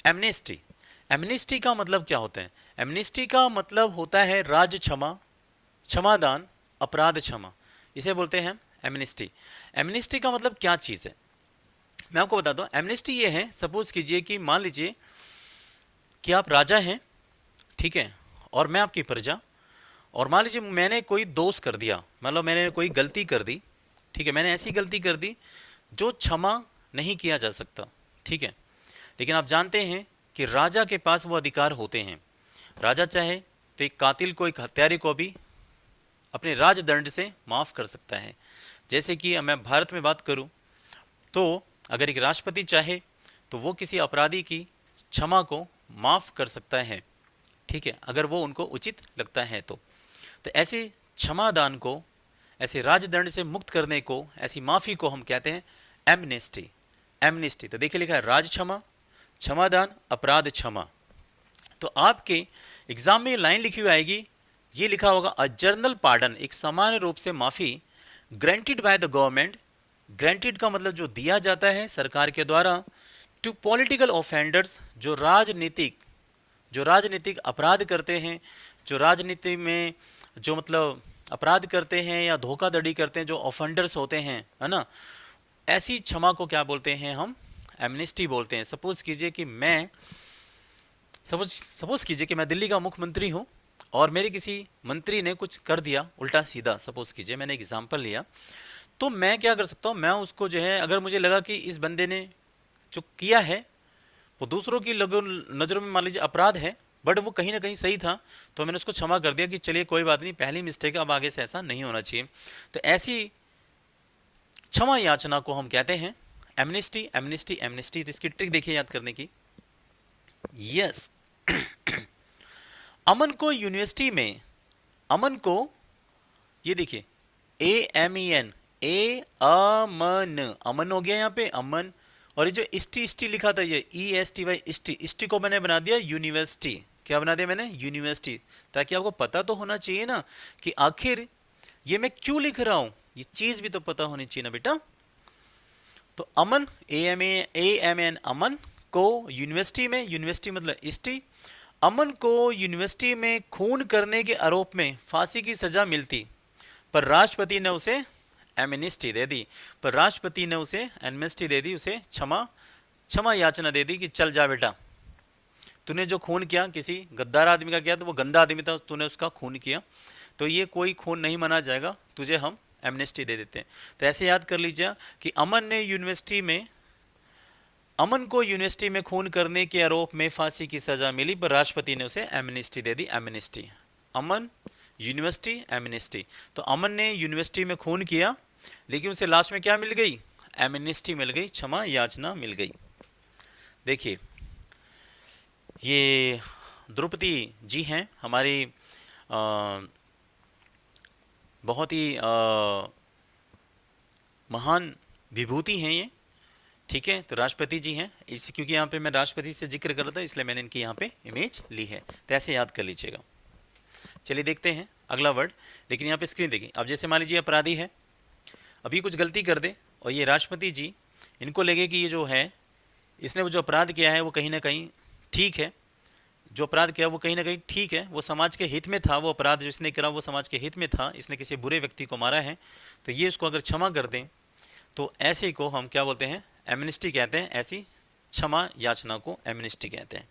Amnesty. Amnesty का मतलब क्या होता है? एमनेस्टी का मतलब होता है राज क्षमा, क्षमादान, अपराध क्षमा, इसे बोलते हैं एमनेस्टी। एमनेस्टी का मतलब क्या चीज़ है, मैं आपको बताता हूँ। एमनेस्टी ये है, सपोज कीजिए कि मान लीजिए कि आप राजा हैं, ठीक है, और मैं आपकी प्रजा, और मान लीजिए मैंने कोई दोष कर दिया, मतलब मैंने कोई गलती कर दी, ठीक है, मैंने ऐसी गलती कर दी जो क्षमा नहीं किया जा सकता, ठीक है। लेकिन आप जानते हैं कि राजा के पास वो अधिकार होते हैं। राजा चाहे तो एक कातिल को, एक हत्यारे को भी अपने राजदंड से माफ कर सकता है। जैसे कि मैं भारत में बात करूं तो अगर एक राष्ट्रपति चाहे तो वो किसी अपराधी की क्षमा को माफ कर सकता है, ठीक है, अगर वो उनको उचित लगता है तो ऐसे क्षमादान को, ऐसे राजदंड से मुक्त करने को, ऐसी माफी को हम कहते हैं एमनेस्टी। एमनेस्टी तो देखिए लिखा है राज क्षमा, क्षमादान, अपराध क्षमा। तो आपके एग्जाम में लाइन लिखी हुई आएगी, ये लिखा होगा अ जर्नल पार्डन, एक सामान्य रूप से माफी, granted by the government. Granted का मतलब जो दिया जाता है सरकार के द्वारा, टू पॉलिटिकल ऑफेंडर्स, जो राजनीतिक अपराध करते हैं, जो राजनीति में जो मतलब अपराध करते हैं या धोखाधड़ी करते हैं, जो ऑफेंडर्स होते हैं, है ना, ऐसी क्षमा को क्या बोलते हैं हम? एमनेस्टी बोलते हैं। सपोज कीजिए कि मैं दिल्ली का मुख्यमंत्री हूँ और मेरे किसी मंत्री ने कुछ कर दिया उल्टा सीधा, सपोज कीजिए, मैंने एग्जाम्पल लिया, तो मैं क्या कर सकता हूँ, मैं उसको जो है, अगर मुझे लगा कि इस बंदे ने जो किया है वो दूसरों की नज़रों में मान लीजिए अपराध है, बट वो कहीं ना कहीं सही था, तो मैंने उसको क्षमा कर दिया कि चलिए कोई बात नहीं, पहली मिस्टेक, अब आगे से ऐसा नहीं होना चाहिए। तो ऐसी क्षमा याचना को हम कहते हैं एमनेस्टी। एमनेस्टी एमनेस्टी, तो इसकी ट्रिक देखिए याद करने की। यस, अमन को यूनिवर्सिटी में, अमन को, ये देखिए AMEN, अमन, अमन हो गया यहाँ पे, अमन, और ये जो इस्टी लिखा था, ये ESTY, इस्टी को मैंने बना दिया यूनिवर्सिटी। क्या बना दिया मैंने? यूनिवर्सिटी। ताकि आपको पता तो होना चाहिए ना कि आखिर ये मैं क्यों लिख रहा हूं, ये चीज भी तो पता होनी चाहिए ना बेटा। तो अमन, AMAN, अमन को यूनिवर्सिटी में, यूनिवर्सिटी मतलब इस्टी, अमन को यूनिवर्सिटी में खून करने के आरोप में फांसी की सजा मिलती, पर राष्ट्रपति ने उसे एमनेस्टी दे दी, पर राष्ट्रपति ने उसे एमनेस्टी दे दी, उसे क्षमा याचना दे दी कि चल जा बेटा, तूने जो खून किया किसी गद्दार आदमी का किया, तो वो गंदा आदमी था, तूने उसका खून किया, तो ये कोई खून नहीं माना जाएगा, तुझे हम एमनेस्टी दे देते हैं। तो ऐसे याद कर लीजिए कि अमन को यूनिवर्सिटी में खून करने के आरोप में फांसी की सजा मिली, पर राष्ट्रपति ने उसे एमनेस्टी दे दी। एमनेस्टी, अमन, यूनिवर्सिटी, एमनेस्टी। तो अमन ने यूनिवर्सिटी में खून किया, लेकिन उसे लास्ट में क्या मिल गई? एमनेस्टी मिल गई, क्षमा याचना मिल गई। देखिए, ये द्रौपदी जी हैं हमारी बहुत ही महान विभूति हैं ये, ठीक है। तो राष्ट्रपति जी हैं, इस क्योंकि यहाँ पे मैं राष्ट्रपति से जिक्र कर रहा था, इसलिए मैंने इनकी यहाँ पे इमेज ली है, तो ऐसे याद कर लीजिएगा। चलिए देखते हैं अगला वर्ड। लेकिन यहाँ पे स्क्रीन देखिए, अब जैसे मान लीजिए अपराधी है, अभी कुछ गलती कर दे और ये राष्ट्रपति जी, इनको लगे कि ये जो है, इसने वो जो अपराध किया है वो कहीं ना कहीं ठीक है, जो अपराध किया वो कहीं ना कहीं ठीक है, वो समाज के हित में था, वो अपराध जो इसने करा वो समाज के हित में था, इसने किसी बुरे व्यक्ति को मारा है, तो ये उसको अगर क्षमा कर दें तो ऐसे को हम क्या बोलते हैं? एमनेस्टी कहते हैं। ऐसी क्षमा याचना को एमनेस्टी कहते हैं।